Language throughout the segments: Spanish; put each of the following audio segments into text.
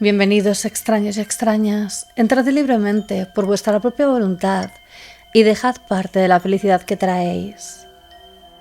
Bienvenidos extraños y extrañas, entrad libremente por vuestra propia voluntad y dejad parte de la felicidad que traéis.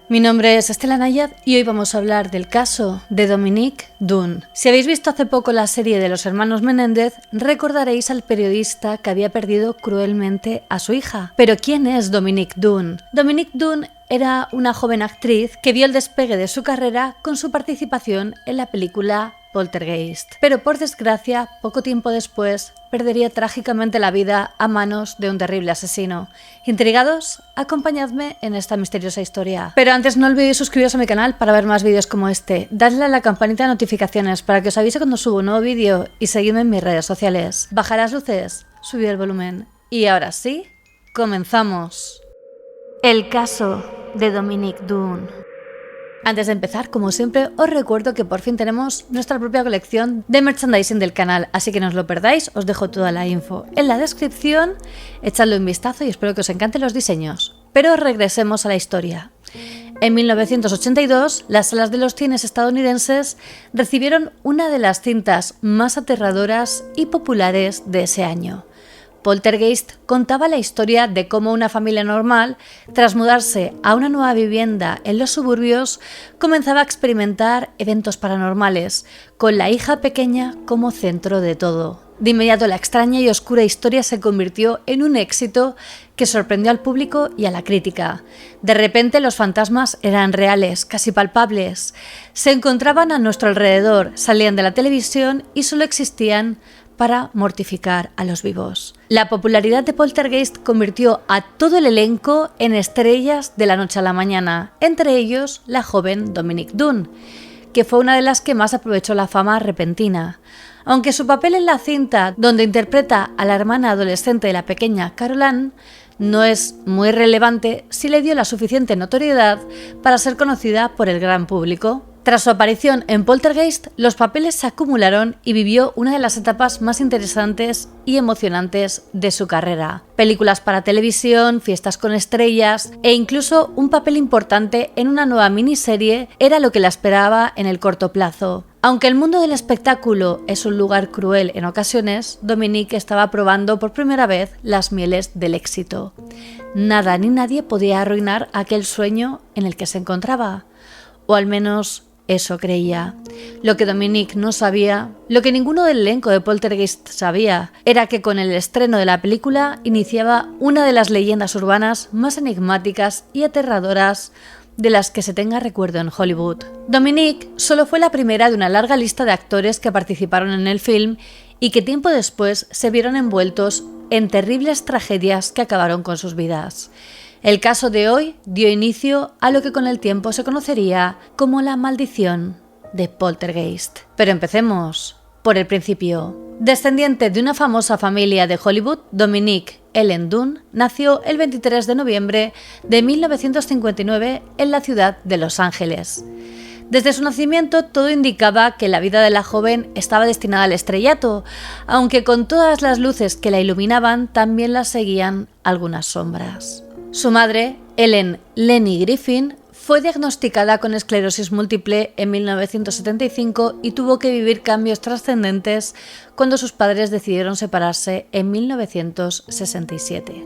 Mi nombre es Estela Nayad y hoy vamos a hablar del caso de Dominique Dunne. Si habéis visto hace poco la serie de los hermanos Menéndez, recordaréis al periodista que había perdido cruelmente a su hija. Pero ¿quién es Dominique Dunne? Dominique Dunne era una joven actriz que vio el despegue de su carrera con su participación en la película Poltergeist. Pero por desgracia, poco tiempo después, perdería trágicamente la vida a manos de un terrible asesino. ¿Intrigados? Acompañadme en esta misteriosa historia. Pero antes no olvidéis suscribiros a mi canal para ver más vídeos como este. Dadle a la campanita de notificaciones para que os avise cuando subo un nuevo vídeo y seguidme en mis redes sociales. Bajad las luces, subid el volumen. Y ahora sí, comenzamos. El caso de Dominique Dunne. Antes de empezar, como siempre, os recuerdo que por fin tenemos nuestra propia colección de merchandising del canal, así que no os lo perdáis, os dejo toda la info en la descripción, echadle un vistazo y espero que os encanten los diseños. Pero regresemos a la historia. En 1982, las salas de los cines estadounidenses recibieron una de las cintas más aterradoras y populares de ese año. Poltergeist contaba la historia de cómo una familia normal, tras mudarse a una nueva vivienda en los suburbios, comenzaba a experimentar eventos paranormales, con la hija pequeña como centro de todo. De inmediato la extraña y oscura historia se convirtió en un éxito que sorprendió al público y a la crítica. De repente los fantasmas eran reales, casi palpables. Se encontraban a nuestro alrededor, salían de la televisión y solo existían para mortificar a los vivos. La popularidad de Poltergeist convirtió a todo el elenco en estrellas de la noche a la mañana, entre ellos la joven Dominique Dunne, que fue una de las que más aprovechó la fama repentina. Aunque su papel en la cinta, donde interpreta a la hermana adolescente de la pequeña Caroline, no es muy relevante, sí le dio la suficiente notoriedad para ser conocida por el gran público. Tras su aparición en Poltergeist, los papeles se acumularon y vivió una de las etapas más interesantes y emocionantes de su carrera. Películas para televisión, fiestas con estrellas e incluso un papel importante en una nueva miniserie era lo que la esperaba en el corto plazo. Aunque el mundo del espectáculo es un lugar cruel en ocasiones, Dominique estaba probando por primera vez las mieles del éxito. Nada ni nadie podía arruinar aquel sueño en el que se encontraba, o al menos eso creía. Lo que Dominique no sabía, lo que ninguno del elenco de Poltergeist sabía, era que con el estreno de la película iniciaba una de las leyendas urbanas más enigmáticas y aterradoras de las que se tenga recuerdo en Hollywood. Dominique solo fue la primera de una larga lista de actores que participaron en el film y que tiempo después se vieron envueltos en terribles tragedias que acabaron con sus vidas. El caso de hoy dio inicio a lo que con el tiempo se conocería como la maldición de Poltergeist. Pero empecemos por el principio. Descendiente de una famosa familia de Hollywood, Dominique Ellen Dunne nació el 23 de noviembre de 1959 en la ciudad de Los Ángeles. Desde su nacimiento todo indicaba que la vida de la joven estaba destinada al estrellato, aunque con todas las luces que la iluminaban también la seguían algunas sombras. Su madre, Ellen Lenny Griffin, fue diagnosticada con esclerosis múltiple en 1975 y tuvo que vivir cambios trascendentes cuando sus padres decidieron separarse en 1967.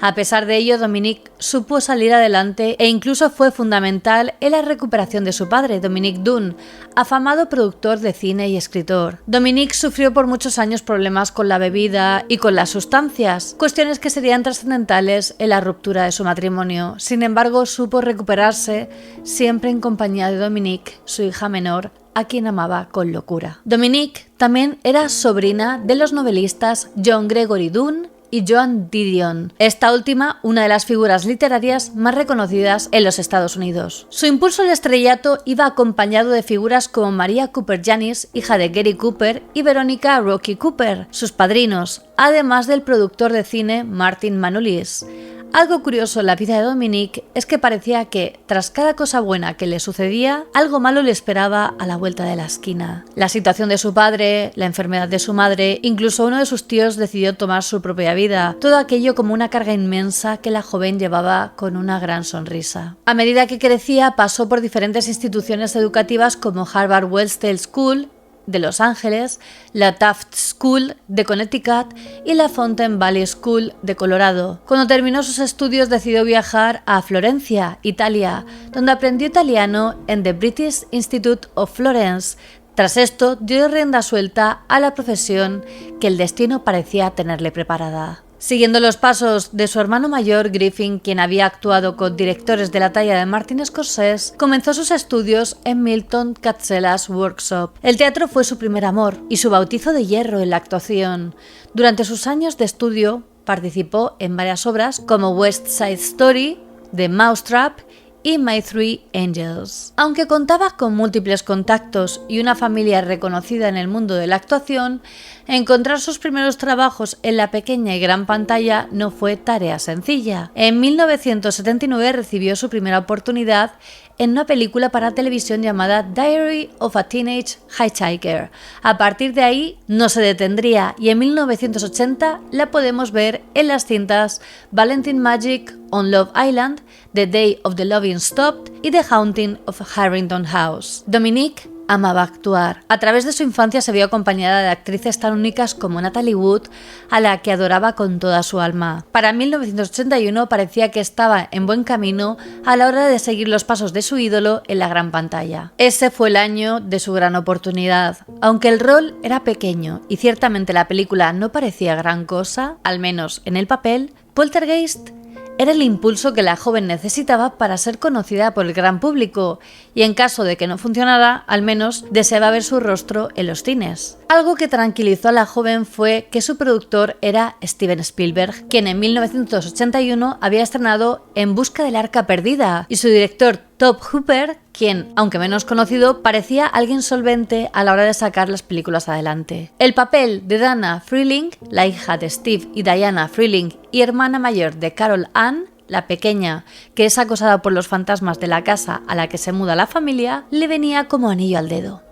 A pesar de ello, Dominique supo salir adelante e incluso fue fundamental en la recuperación de su padre, Dominique Dunne, afamado productor de cine y escritor. Dominique sufrió por muchos años problemas con la bebida y con las sustancias, cuestiones que serían trascendentales en la ruptura de su matrimonio. Sin embargo, supo recuperarse siempre en compañía de Dominique, su hija menor, a quien amaba con locura. Dominique también era sobrina de los novelistas John Gregory Dunne y Joan Didion, esta última una de las figuras literarias más reconocidas en los Estados Unidos. Su impulso al estrellato iba acompañado de figuras como Maria Cooper Janis, hija de Gary Cooper, y Veronica Rocky Cooper, sus padrinos, además del productor de cine Martin Manolis. Algo curioso en la vida de Dominique es que parecía que, tras cada cosa buena que le sucedía, algo malo le esperaba a la vuelta de la esquina. La situación de su padre, la enfermedad de su madre, incluso uno de sus tíos decidió tomar su propia vida, todo aquello como una carga inmensa que la joven llevaba con una gran sonrisa. A medida que crecía, pasó por diferentes instituciones educativas como Harvard Westell School de Los Ángeles, la Taft School de Connecticut y la Fountain Valley School de Colorado. Cuando terminó sus estudios decidió viajar a Florencia, Italia, donde aprendió italiano en The British Institute of Florence. Tras esto, dio rienda suelta a la profesión que el destino parecía tenerle preparada. Siguiendo los pasos de su hermano mayor, Griffin, quien había actuado con directores de la talla de Martin Scorsese, comenzó sus estudios en Milton Katzelas Workshop. El teatro fue su primer amor y su bautizo de hierro en la actuación. Durante sus años de estudio, participó en varias obras como West Side Story, The Mousetrap y My Three Angels. Aunque contaba con múltiples contactos y una familia reconocida en el mundo de la actuación, encontrar sus primeros trabajos en la pequeña y gran pantalla no fue tarea sencilla. En 1979 recibió su primera oportunidad en una película para televisión llamada Diary of a Teenage Hitchhiker. A partir de ahí no se detendría y en 1980 la podemos ver en las cintas Valentine Magic on Love Island, The Day of the Loving Stopped y The Haunting of Harrington House. Dominique amaba actuar. A través de su infancia se vio acompañada de actrices tan únicas como Natalie Wood, a la que adoraba con toda su alma. Para 1981 parecía que estaba en buen camino a la hora de seguir los pasos de su ídolo en la gran pantalla. Ese fue el año de su gran oportunidad. Aunque el rol era pequeño y ciertamente la película no parecía gran cosa, al menos en el papel, Poltergeist era el impulso que la joven necesitaba para ser conocida por el gran público y en caso de que no funcionara, al menos deseaba ver su rostro en los cines. Algo que tranquilizó a la joven fue que su productor era Steven Spielberg, quien en 1981 había estrenado En busca del arca perdida, y su director Tobe Hooper, quien, aunque menos conocido, parecía alguien solvente a la hora de sacar las películas adelante. El papel de Dana Freeling, la hija de Steve y Diana Freeling y hermana mayor de Carol Ann, la pequeña, que es acosada por los fantasmas de la casa a la que se muda la familia, le venía como anillo al dedo.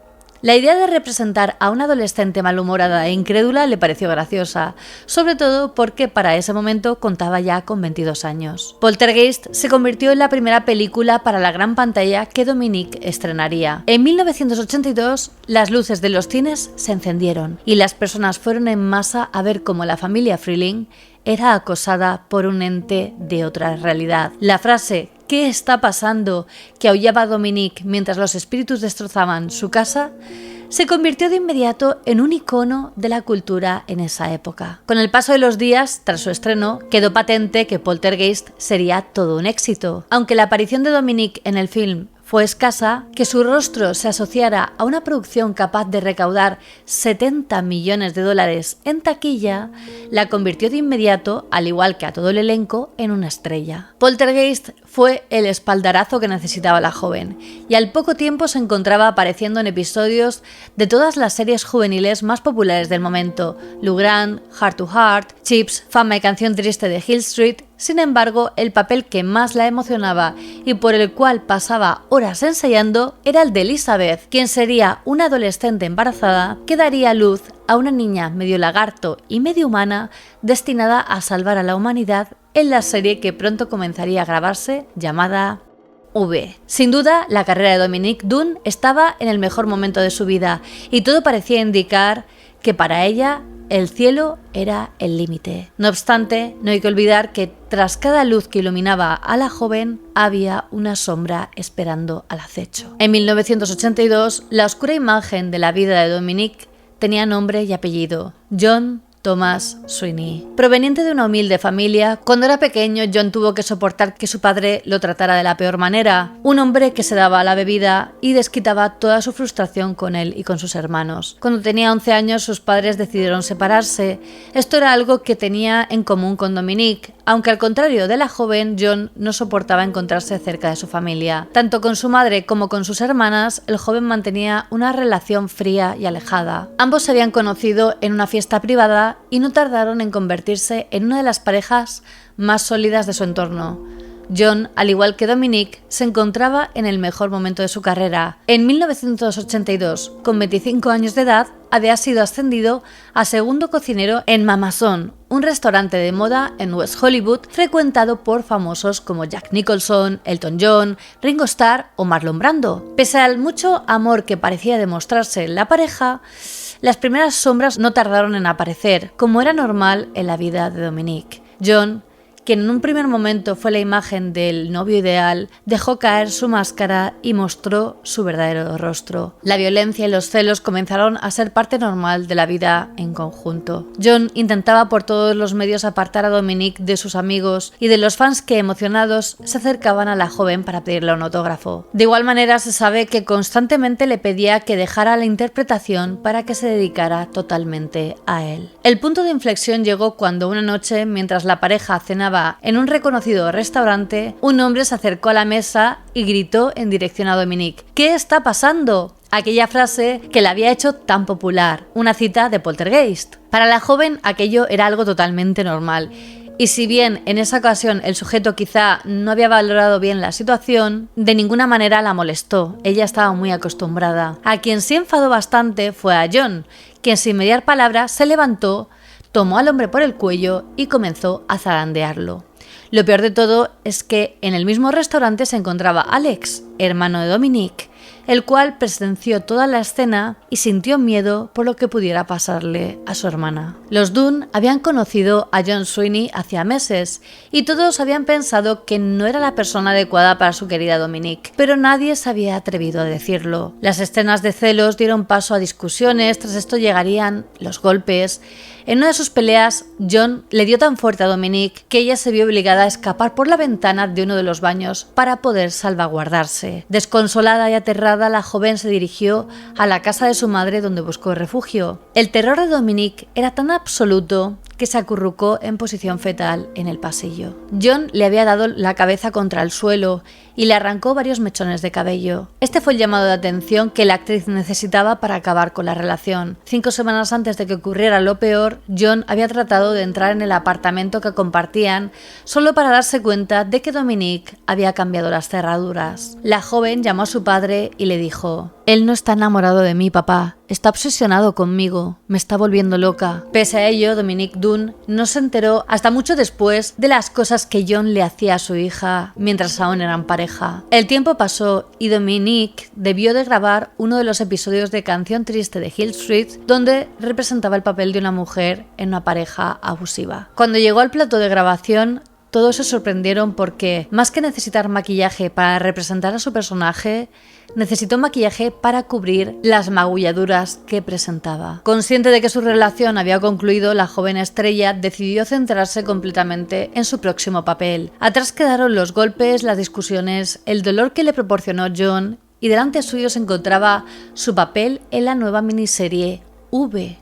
La idea de representar a una adolescente malhumorada e incrédula le pareció graciosa, sobre todo porque para ese momento contaba ya con 22 años. Poltergeist se convirtió en la primera película para la gran pantalla que Dominique estrenaría. En 1982, las luces de los cines se encendieron y las personas fueron en masa a ver cómo la familia Freeling era acosada por un ente de otra realidad. La frase ¿qué está pasando?, que aullaba Dominique mientras los espíritus destrozaban su casa, se convirtió de inmediato en un icono de la cultura en esa época. Con el paso de los días, tras su estreno, quedó patente que Poltergeist sería todo un éxito. Aunque la aparición de Dominique en el film fue escasa, que su rostro se asociara a una producción capaz de recaudar $70 millones en taquilla, la convirtió de inmediato, al igual que a todo el elenco, en una estrella. Poltergeist fue el espaldarazo que necesitaba la joven, y al poco tiempo se encontraba apareciendo en episodios de todas las series juveniles más populares del momento: Lou Grant, Heart to Heart, Chips, Fama y Canción Triste de Hill Street. Sin embargo, el papel que más la emocionaba y por el cual pasaba horas ensayando era el de Elizabeth, quien sería una adolescente embarazada que daría a luz a una niña medio lagarto y medio humana destinada a salvar a la humanidad en la serie que pronto comenzaría a grabarse llamada V. Sin duda, la carrera de Dominique Dunne estaba en el mejor momento de su vida y todo parecía indicar que para ella el cielo era el límite. No obstante, no hay que olvidar que tras cada luz que iluminaba a la joven había una sombra esperando al acecho. En 1982, la oscura imagen de la vida de Dominique tenía nombre y apellido: John Thomas Sweeney. Proveniente de una humilde familia, cuando era pequeño John tuvo que soportar que su padre lo tratara de la peor manera, un hombre que se daba a la bebida y desquitaba toda su frustración con él y con sus hermanos. Cuando tenía 11 años sus padres decidieron separarse. Esto era algo que tenía en común con Dominique, aunque al contrario de la joven, John no soportaba encontrarse cerca de su familia. Tanto con su madre como con sus hermanas, el joven mantenía una relación fría y alejada. Ambos se habían conocido en una fiesta privada y no tardaron en convertirse en una de las parejas más sólidas de su entorno. John, al igual que Dominique, se encontraba en el mejor momento de su carrera. En 1982, con 25 años de edad, había sido ascendido a segundo cocinero en Mama Son, un restaurante de moda en West Hollywood frecuentado por famosos como Jack Nicholson, Elton John, Ringo Starr o Marlon Brando. Pese al mucho amor que parecía demostrarse en la pareja, las primeras sombras no tardaron en aparecer, como era normal en la vida de Dominique. John, quien en un primer momento fue la imagen del novio ideal, dejó caer su máscara y mostró su verdadero rostro. La violencia y los celos comenzaron a ser parte normal de la vida en conjunto. John intentaba por todos los medios apartar a Dominique de sus amigos y de los fans que, emocionados, se acercaban a la joven para pedirle un autógrafo. De igual manera, se sabe que constantemente le pedía que dejara la interpretación para que se dedicara totalmente a él. El punto de inflexión llegó cuando una noche, mientras la pareja cenaba en un reconocido restaurante, un hombre se acercó a la mesa y gritó en dirección a Dominique: ¿Qué está pasando? Aquella frase que la había hecho tan popular, una cita de Poltergeist. Para la joven aquello era algo totalmente normal. Y si bien en esa ocasión el sujeto quizá no había valorado bien la situación, de ninguna manera la molestó. Ella estaba muy acostumbrada. A quien sí enfadó bastante fue a John, quien sin mediar palabra se levantó, tomó al hombre por el cuello y comenzó a zarandearlo. Lo peor de todo es que en el mismo restaurante se encontraba Alex, hermano de Dominique, el cual presenció toda la escena y sintió miedo por lo que pudiera pasarle a su hermana. Los Dunn habían conocido a John Sweeney hacía meses y todos habían pensado que no era la persona adecuada para su querida Dominique, pero nadie se había atrevido a decirlo. Las escenas de celos dieron paso a discusiones, tras esto llegarían los golpes. En una de sus peleas, John le dio tan fuerte a Dominique que ella se vio obligada a escapar por la ventana de uno de los baños para poder salvaguardarse. Desconsolada y aterrada, la joven se dirigió a la casa de su madre, donde buscó refugio. El terror de Dominique era tan absoluto que se acurrucó en posición fetal en el pasillo. John le había dado la cabeza contra el suelo y le arrancó varios mechones de cabello. Este fue el llamado de atención que la actriz necesitaba para acabar con la relación. 5 semanas antes de que ocurriera lo peor, John había tratado de entrar en el apartamento que compartían solo para darse cuenta de que Dominique había cambiado las cerraduras. La joven llamó a su padre y le dijo: «Él no está enamorado de mí, papá. Está obsesionado conmigo. Me está volviendo loca». Pese a ello, Dominique Dunn no se enteró hasta mucho después de las cosas que John le hacía a su hija mientras aún eran pareja. El tiempo pasó y Dominique debió de grabar uno de los episodios de Canción Triste de Hill Street, donde representaba el papel de una mujer en una pareja abusiva. Cuando llegó al plató de grabación, todos se sorprendieron porque, más que necesitar maquillaje para representar a su personaje, necesitó maquillaje para cubrir las magulladuras que presentaba. Consciente de que su relación había concluido, la joven estrella decidió centrarse completamente en su próximo papel. Atrás quedaron los golpes, las discusiones, el dolor que le proporcionó John, y delante suyo se encontraba su papel en la nueva miniserie V,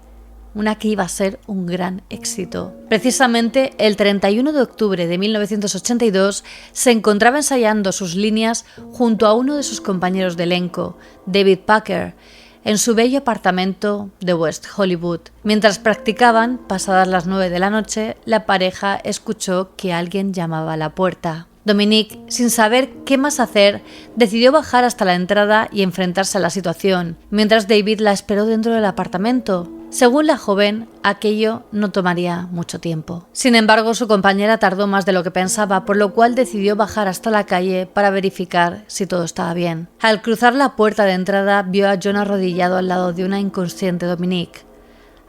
una que iba a ser un gran éxito. Precisamente el 31 de octubre de 1982 se encontraba ensayando sus líneas junto a uno de sus compañeros de elenco, David Packer, en su bello apartamento de West Hollywood. Mientras practicaban, pasadas las 9 de la noche, la pareja escuchó que alguien llamaba a la puerta. Dominique, sin saber qué más hacer, decidió bajar hasta la entrada y enfrentarse a la situación, mientras David la esperó dentro del apartamento. Según la joven, aquello no tomaría mucho tiempo. Sin embargo, su compañera tardó más de lo que pensaba, por lo cual decidió bajar hasta la calle para verificar si todo estaba bien. Al cruzar la puerta de entrada, vio a John arrodillado al lado de una inconsciente Dominique.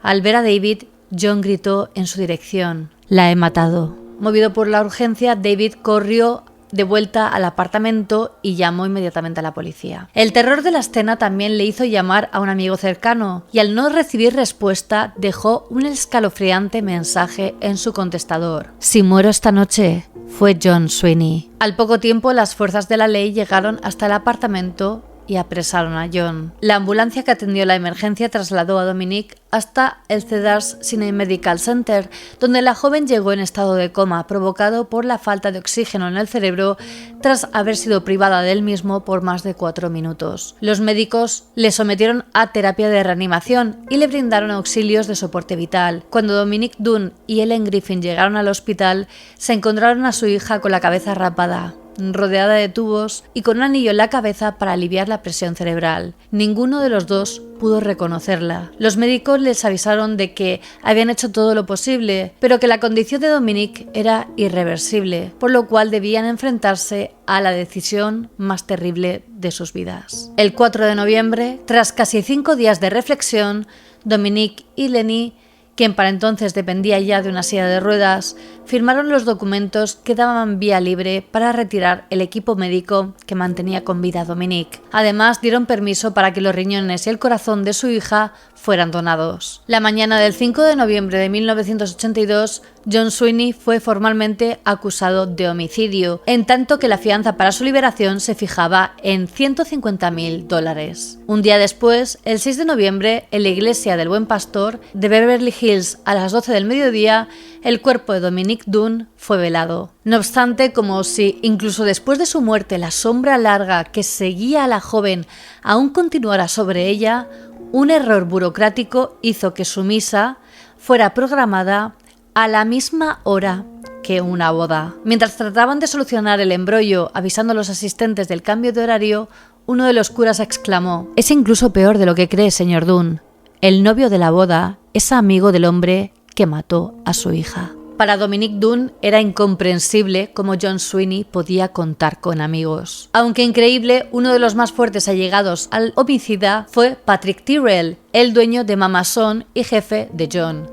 Al ver a David, John gritó en su dirección: «La he matado». Movido por la urgencia, David corrió de vuelta al apartamento y llamó inmediatamente a la policía. El terror de la escena también le hizo llamar a un amigo cercano y, al no recibir respuesta, dejó un escalofriante mensaje en su contestador: «Si muero esta noche, fue John Sweeney». Al poco tiempo, las fuerzas de la ley llegaron hasta el apartamento y apresaron a John. La ambulancia que atendió la emergencia trasladó a Dominique hasta el Cedars Sinai Medical Center, donde la joven llegó en estado de coma provocado por la falta de oxígeno en el cerebro tras haber sido privada del mismo por más de 4 minutos. Los médicos le sometieron a terapia de reanimación y le brindaron auxilios de soporte vital. Cuando Dominique Dunn y Ellen Griffin llegaron al hospital, se encontraron a su hija con la cabeza rapada. rodeada de tubos y con un anillo en la cabeza para aliviar la presión cerebral. Ninguno de los dos pudo reconocerla. Los médicos les avisaron de que habían hecho todo lo posible, pero que la condición de Dominique era irreversible, por lo cual debían enfrentarse a la decisión más terrible de sus vidas. El 4 de noviembre, tras casi 5 días de reflexión, Dominique y Lenny, quien para entonces dependía ya de una silla de ruedas, firmaron los documentos que daban vía libre para retirar el equipo médico que mantenía con vida a Dominique. Además, dieron permiso para que los riñones y el corazón de su hija fueran donados. La mañana del 5 de noviembre de 1982, John Sweeney fue formalmente acusado de homicidio, en tanto que la fianza para su liberación se fijaba en $150.000. Un día después, el 6 de noviembre, en la iglesia del Buen Pastor de Beverly Hills a las 12 del mediodía, el cuerpo de Dominique Dunne fue velado. No obstante, como si incluso después de su muerte la sombra larga que seguía a la joven aún continuara sobre ella, un error burocrático hizo que su misa fuera programada a la misma hora que una boda. Mientras trataban de solucionar el embrollo avisando a los asistentes del cambio de horario, uno de los curas exclamó: «Es incluso peor de lo que cree, señor Dunne. El novio de la boda es amigo del hombre que mató a su hija». Para Dominique Dunne era incomprensible cómo John Sweeney podía contar con amigos. Aunque increíble, uno de los más fuertes allegados al homicida fue Patrick Tyrrell, el dueño de Mama Son y jefe de John.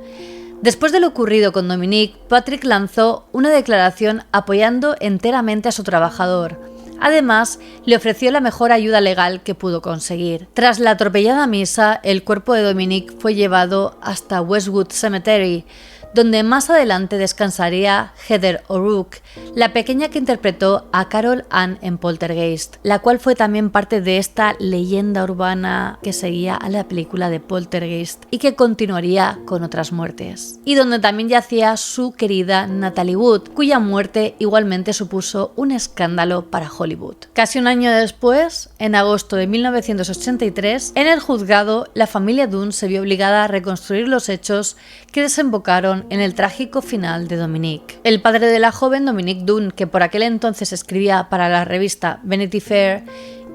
Después de lo ocurrido con Dominique, Patrick lanzó una declaración apoyando enteramente a su trabajador. Además, le ofreció la mejor ayuda legal que pudo conseguir. Tras la atropellada misa, el cuerpo de Dominique fue llevado hasta Westwood Cemetery, donde más adelante descansaría Heather O'Rourke, la pequeña que interpretó a Carol Ann en Poltergeist, la cual fue también parte de esta leyenda urbana que seguía a la película de Poltergeist y que continuaría con otras muertes. Y donde también yacía su querida Natalie Wood, cuya muerte igualmente supuso un escándalo para Hollywood. Casi un año después, en agosto de 1983, en el juzgado, la familia Dunne se vio obligada a reconstruir los hechos que desembocaron en el trágico final de Dominique. El padre de la joven, Dominique Dunne, que por aquel entonces escribía para la revista Vanity Fair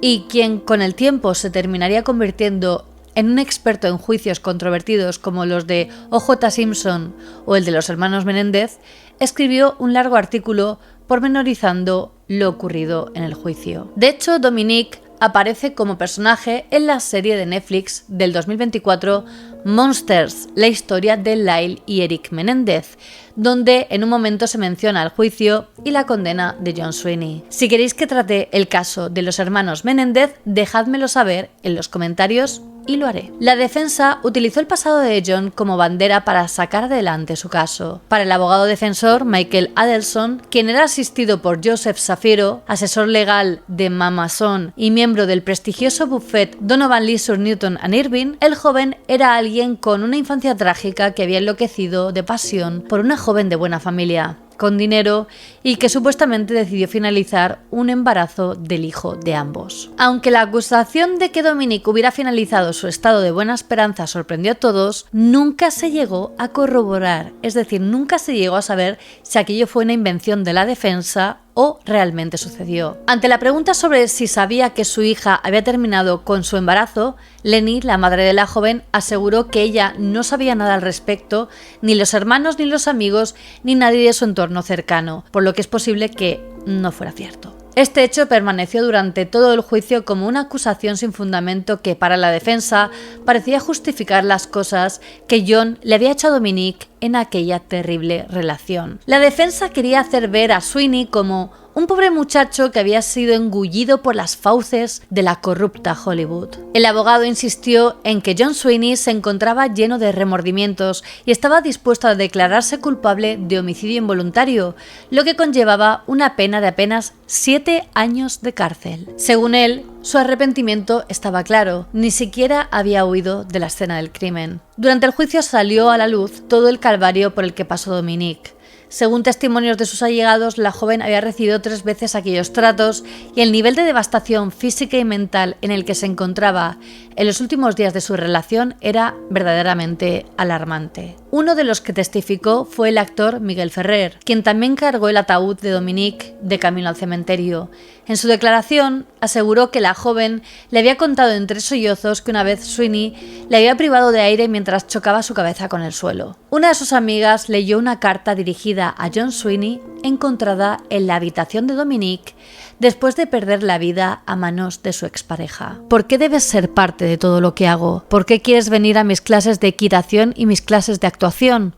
y quien con el tiempo se terminaría convirtiendo en un experto en juicios controvertidos como los de O.J. Simpson o el de los hermanos Menéndez, escribió un largo artículo pormenorizando lo ocurrido en el juicio. De hecho, Dominique aparece como personaje en la serie de Netflix del 2024 Monsters, la historia de Lyle y Eric Menéndez, donde en un momento se menciona el juicio y la condena de John Sweeney. Si queréis que trate el caso de los hermanos Menéndez, dejádmelo saber en los comentarios y lo haré. La defensa utilizó el pasado de John como bandera para sacar adelante su caso. Para el abogado defensor Michael Adelson, quien era asistido por Joseph Shapiro, asesor legal de Mama Son y miembro del prestigioso buffet Donovan Leisure Newton and Irving, el joven era alguien con una infancia trágica que había enloquecido de pasión por una joven de buena familia, con dinero, y que supuestamente decidió finalizar un embarazo del hijo de ambos. Aunque la acusación de que Dominique hubiera finalizado su estado de buena esperanza sorprendió a todos, nunca se llegó a corroborar, es decir, nunca se llegó a saber si aquello fue una invención de la defensa o realmente sucedió. Ante la pregunta sobre si sabía que su hija había terminado con su embarazo, Lenny, la madre de la joven, aseguró que ella no sabía nada al respecto, ni los hermanos, ni los amigos, ni nadie de su entorno cercano, por lo que es posible que no fuera cierto. Este hecho permaneció durante todo el juicio como una acusación sin fundamento que, para la defensa, parecía justificar las cosas que John le había hecho a Dominique en aquella terrible relación. La defensa quería hacer ver a Sweeney como un pobre muchacho que había sido engullido por las fauces de la corrupta Hollywood. El abogado insistió en que John Sweeney se encontraba lleno de remordimientos y estaba dispuesto a declararse culpable de homicidio involuntario, lo que conllevaba una pena de apenas 7 años de cárcel. Según él, su arrepentimiento estaba claro, ni siquiera había huido de la escena del crimen. Durante el juicio salió a la luz todo el calvario por el que pasó Dominique. Según testimonios de sus allegados, la joven había recibido 3 veces aquellos tratos y el nivel de devastación física y mental en el que se encontraba en los últimos días de su relación era verdaderamente alarmante. Uno de los que testificó fue el actor Miguel Ferrer, quien también cargó el ataúd de Dominique de camino al cementerio. En su declaración aseguró que la joven le había contado en 3 sollozos que una vez Sweeney le había privado de aire mientras chocaba su cabeza con el suelo. Una de sus amigas leyó una carta dirigida a John Sweeney encontrada en la habitación de Dominique después de perder la vida a manos de su expareja. ¿Por qué debes ser parte de todo lo que hago? ¿Por qué quieres venir a mis clases de equitación y mis clases de actuación?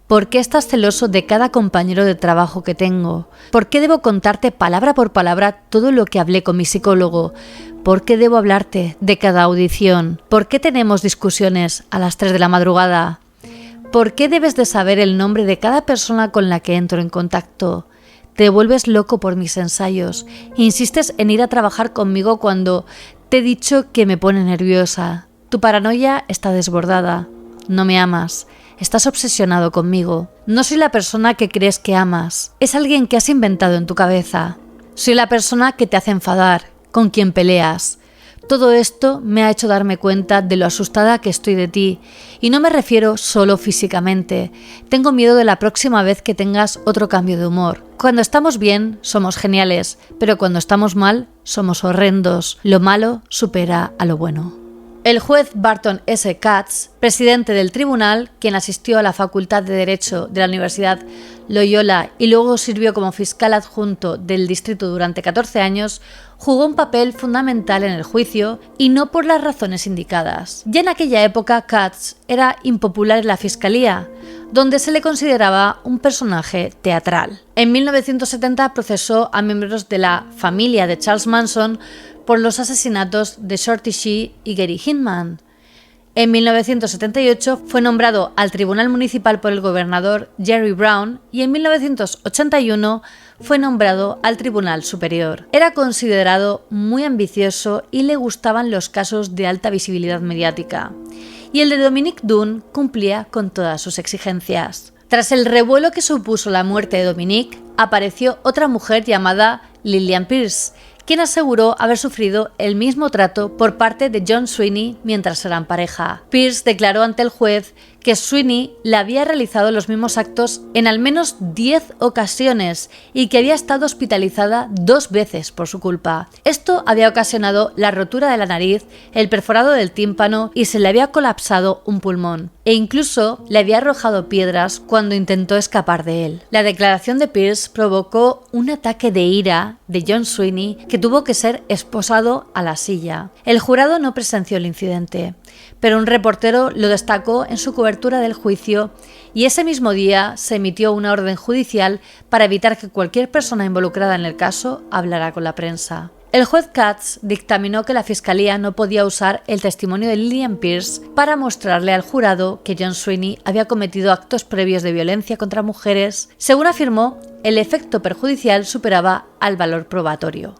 ¿Por qué estás celoso de cada compañero de trabajo que tengo? ¿Por qué debo contarte palabra por palabra todo lo que hablé con mi psicólogo? ¿Por qué debo hablarte de cada audición? ¿Por qué tenemos discusiones a las 3 de la madrugada? ¿Por qué debes de saber el nombre de cada persona con la que entro en contacto? Te vuelves loco por mis ensayos. Insistes en ir a trabajar conmigo cuando te he dicho que me pone nerviosa. Tu paranoia está desbordada. No me amas. Estás obsesionado conmigo. No soy la persona que crees que amas. Es alguien que has inventado en tu cabeza. Soy la persona que te hace enfadar, con quien peleas. Todo esto me ha hecho darme cuenta de lo asustada que estoy de ti, y no me refiero solo físicamente. Tengo miedo de la próxima vez que tengas otro cambio de humor. Cuando estamos bien, somos geniales, pero cuando estamos mal, somos horrendos. Lo malo supera a lo bueno. El juez Barton S. Katz, presidente del tribunal, quien asistió a la Facultad de Derecho de la Universidad Loyola y luego sirvió como fiscal adjunto del distrito durante 14 años, jugó un papel fundamental en el juicio y no por las razones indicadas. Ya en aquella época, Katz era impopular en la fiscalía, donde se le consideraba un personaje teatral. En 1970 procesó a miembros de la familia de Charles Manson por los asesinatos de Shorty Shee y Gary Hinman. En 1978 fue nombrado al Tribunal Municipal por el gobernador Jerry Brown y en 1981 fue nombrado al Tribunal Superior. Era considerado muy ambicioso y le gustaban los casos de alta visibilidad mediática. Y el de Dominique Dunne cumplía con todas sus exigencias. Tras el revuelo que supuso la muerte de Dominique, apareció otra mujer llamada Lillian Pierce, quien aseguró haber sufrido el mismo trato por parte de John Sweeney mientras eran pareja. Pierce declaró ante el juez que Sweeney le había realizado los mismos actos en al menos 10 ocasiones y que había estado hospitalizada 2 veces por su culpa. Esto había ocasionado la rotura de la nariz, el perforado del tímpano y se le había colapsado un pulmón. E incluso le había arrojado piedras cuando intentó escapar de él. La declaración de Pierce provocó un ataque de ira de John Sweeney que tuvo que ser esposado a la silla. El jurado no presenció el incidente, pero un reportero lo destacó en su cobertura del juicio y ese mismo día se emitió una orden judicial para evitar que cualquier persona involucrada en el caso hablara con la prensa. El juez Katz dictaminó que la fiscalía no podía usar el testimonio de Lillian Pierce para mostrarle al jurado que John Sweeney había cometido actos previos de violencia contra mujeres. Según afirmó, el efecto perjudicial superaba al valor probatorio.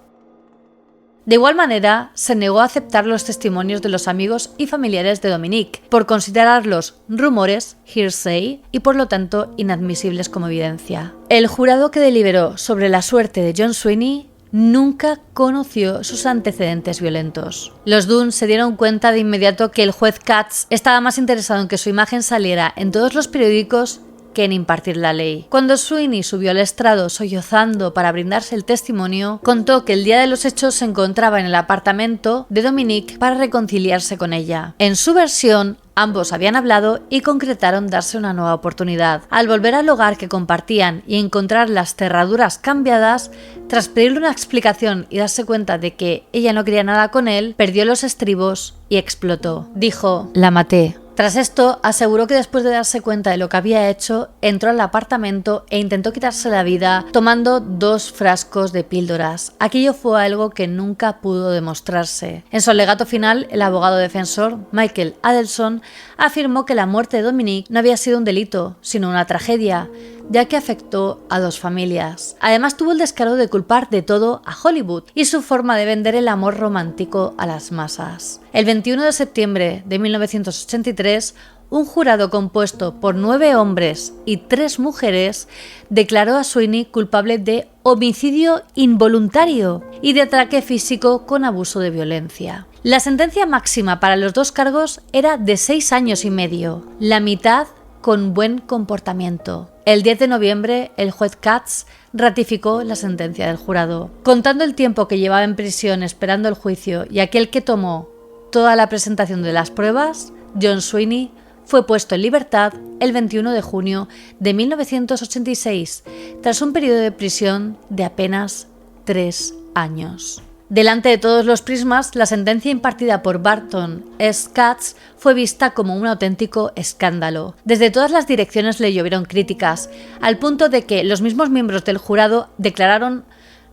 De igual manera, se negó a aceptar los testimonios de los amigos y familiares de Dominique, por considerarlos rumores, hearsay, y por lo tanto inadmisibles como evidencia. El jurado que deliberó sobre la suerte de John Sweeney nunca conoció sus antecedentes violentos. Los Dunne se dieron cuenta de inmediato que el juez Katz estaba más interesado en que su imagen saliera en todos los periódicos que en impartir la ley. Cuando Sweeney subió al estrado sollozando para brindarse el testimonio, contó que el día de los hechos se encontraba en el apartamento de Dominique para reconciliarse con ella. En su versión, ambos habían hablado y concretaron darse una nueva oportunidad. Al volver al hogar que compartían y encontrar las cerraduras cambiadas, tras pedirle una explicación y darse cuenta de que ella no quería nada con él, perdió los estribos y explotó. Dijo: "La maté". Tras esto, aseguró que después de darse cuenta de lo que había hecho, entró al apartamento e intentó quitarse la vida tomando 2 frascos de píldoras. Aquello fue algo que nunca pudo demostrarse. En su alegato final, el abogado defensor, Michael Adelson, afirmó que la muerte de Dominique no había sido un delito, sino una tragedia, ya que afectó a 2 familias. Además, tuvo el descaro de culpar de todo a Hollywood y su forma de vender el amor romántico a las masas. El 21 de septiembre de 1983, un jurado compuesto por 9 hombres y 3 mujeres declaró a Sweeney culpable de homicidio involuntario y de ataque físico con abuso de violencia. La sentencia máxima para los 2 cargos era de 6 años y medio, la mitad con buen comportamiento. El 10 de noviembre, el juez Katz ratificó la sentencia del jurado. Contando el tiempo que llevaba en prisión esperando el juicio y aquel que tomó toda la presentación de las pruebas, John Sweeney fue puesto en libertad el 21 de junio de 1986, tras un periodo de prisión de apenas 3 años. Delante de todos los prismas, la sentencia impartida por Barton S. Katz fue vista como un auténtico escándalo. Desde todas las direcciones le llovieron críticas, al punto de que los mismos miembros del jurado declararon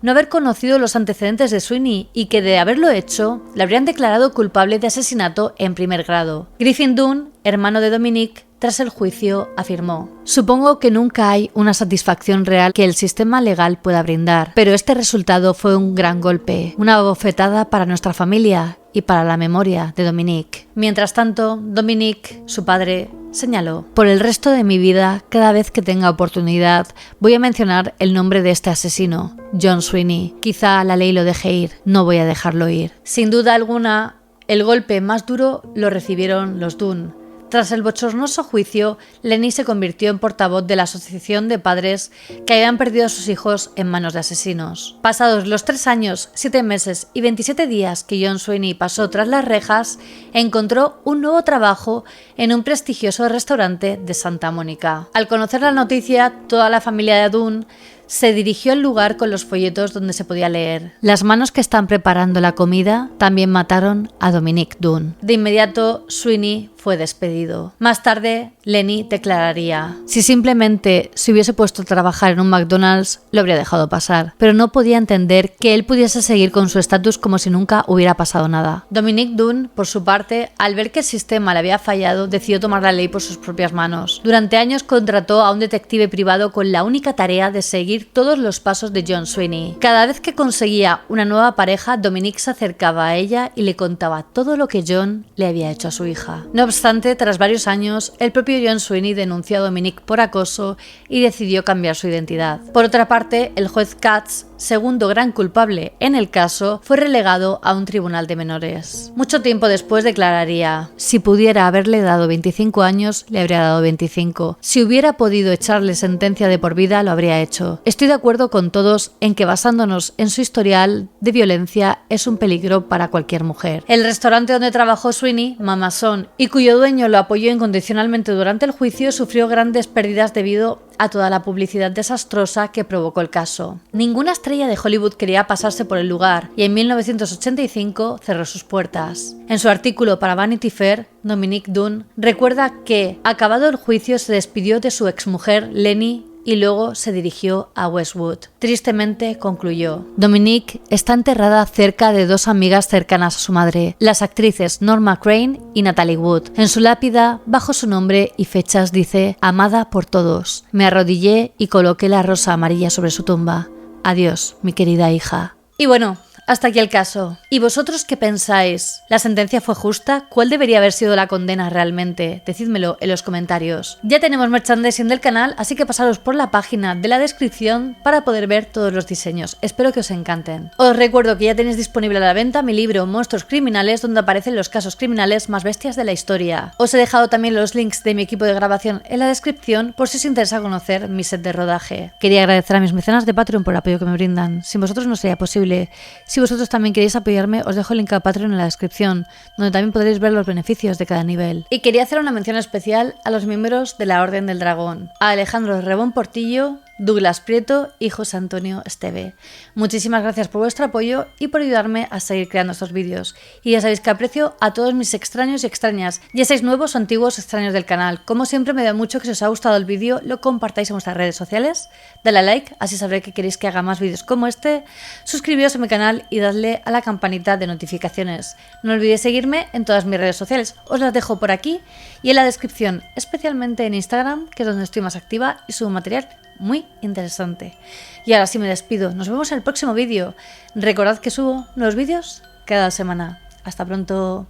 no haber conocido los antecedentes de Sweeney y que, de haberlo hecho, le habrían declarado culpable de asesinato en primer grado. Griffin Dunne, hermano de Dominic, tras el juicio, afirmó: «Supongo que nunca hay una satisfacción real que el sistema legal pueda brindar, pero este resultado fue un gran golpe, una bofetada para nuestra familia y para la memoria de Dominic». Mientras tanto, Dominic, su padre, señaló: «Por el resto de mi vida, cada vez que tenga oportunidad, voy a mencionar el nombre de este asesino, John Sweeney. Quizá la ley lo deje ir, no voy a dejarlo ir». Sin duda alguna, el golpe más duro lo recibieron los Dunne. Tras el bochornoso juicio, Lenny se convirtió en portavoz de la Asociación de Padres que habían perdido a sus hijos en manos de asesinos. Pasados los 3 años, 7 meses y 27 días que John Sweeney pasó tras las rejas, encontró un nuevo trabajo en un prestigioso restaurante de Santa Mónica. Al conocer la noticia, toda la familia de Dunne se dirigió al lugar con los folletos donde se podía leer: «Las manos que están preparando la comida también mataron a Dominic Dunne». De inmediato, Sweeney fue despedido. Más tarde, Lenny declararía: «Si simplemente se hubiese puesto a trabajar en un McDonald's, lo habría dejado pasar, pero no podía entender que él pudiese seguir con su estatus como si nunca hubiera pasado nada». Dominic Dunne, por su parte, al ver que el sistema le había fallado, decidió tomar la ley por sus propias manos. Durante años contrató a un detective privado con la única tarea de seguir todos los pasos de John Sweeney. Cada vez que conseguía una nueva pareja, Dominic se acercaba a ella y le contaba todo lo que John le había hecho a su hija. No obstante, tras varios años, el propio John Sweeney denunció a Dominic por acoso y decidió cambiar su identidad. Por otra parte, el juez Katz, segundo gran culpable en el caso, fue relegado a un tribunal de menores. Mucho tiempo después declararía: «Si pudiera haberle dado 25 años, le habría dado 25. Si hubiera podido echarle sentencia de por vida, lo habría hecho. Estoy de acuerdo con todos en que, basándonos en su historial de violencia, es un peligro para cualquier mujer». El restaurante donde trabajó Sweeney, Mama Son, y cuyo dueño lo apoyó incondicionalmente durante el juicio, sufrió grandes pérdidas debido a toda la publicidad desastrosa que provocó el caso. Ninguna estrella de Hollywood quería pasarse por el lugar y en 1985 cerró sus puertas. En su artículo para Vanity Fair, Dominic Dunne recuerda que, acabado el juicio, se despidió de su exmujer Lenny y luego se dirigió a Westwood. Tristemente concluyó: «Dominic está enterrada cerca de 2 amigas cercanas a su madre, las actrices Norma Crane y Natalie Wood. En su lápida, bajo su nombre y fechas, dice: amada por todos. Me arrodillé y coloqué la rosa amarilla sobre su tumba. Adiós, mi querida hija». Y bueno, hasta aquí el caso. ¿Y vosotros qué pensáis? ¿La sentencia fue justa? ¿Cuál debería haber sido la condena realmente? Decídmelo en los comentarios. Ya tenemos merchandising del canal, así que pasaros por la página de la descripción para poder ver todos los diseños. Espero que os encanten. Os recuerdo que ya tenéis disponible a la venta mi libro Monstruos Criminales, donde aparecen los casos criminales más bestias de la historia. Os he dejado también los links de mi equipo de grabación en la descripción por si os interesa conocer mi set de rodaje. Quería agradecer a mis mecenas de Patreon por el apoyo que me brindan. Sin vosotros no sería posible. Si vosotros también queréis apoyarme, os dejo el link a Patreon en la descripción, donde también podréis ver los beneficios de cada nivel. Y quería hacer una mención especial a los miembros de la Orden del Dragón: a Alejandro Rebón Portillo, Douglas Prieto y José Antonio Esteve. Muchísimas gracias por vuestro apoyo y por ayudarme a seguir creando estos vídeos. Y ya sabéis que aprecio a todos mis extraños y extrañas, ya seáis nuevos o antiguos extraños del canal. Como siempre, me da mucho que si os ha gustado el vídeo lo compartáis en vuestras redes sociales. Dale a like, así sabré que queréis que haga más vídeos como este. Suscribíos a mi canal y dadle a la campanita de notificaciones. No olvidéis seguirme en todas mis redes sociales. Os las dejo por aquí y en la descripción, especialmente en Instagram, que es donde estoy más activa y subo material muy interesante. Y ahora sí me despido. Nos vemos en el próximo vídeo. Recordad que subo nuevos vídeos cada semana. Hasta pronto.